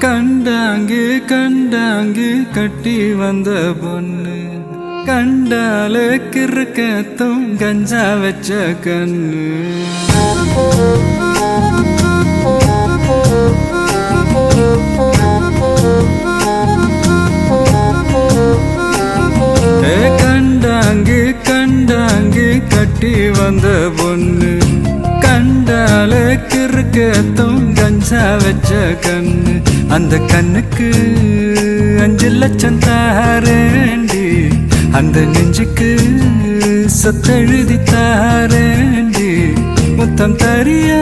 கண்டாங்கு கண்டாங்கு கட்டி வந்த பொண்ணு கண்டால கிறுக்கத்தும் கஞ்சா வச்ச கண்ணு கண்டாங்கு கண்டாங்கு கட்டி வந்த பொண்ணு கண்டால கிறுக்கத்தும் கஞ்சா வச்ச கண்ணு அந்த கண்ணுக்கு 5 லட்சம் தாரேண்டி அந்த நெஞ்சுக்கு சொத்தெழுதி தாரேண்டி முத்தம் தரியா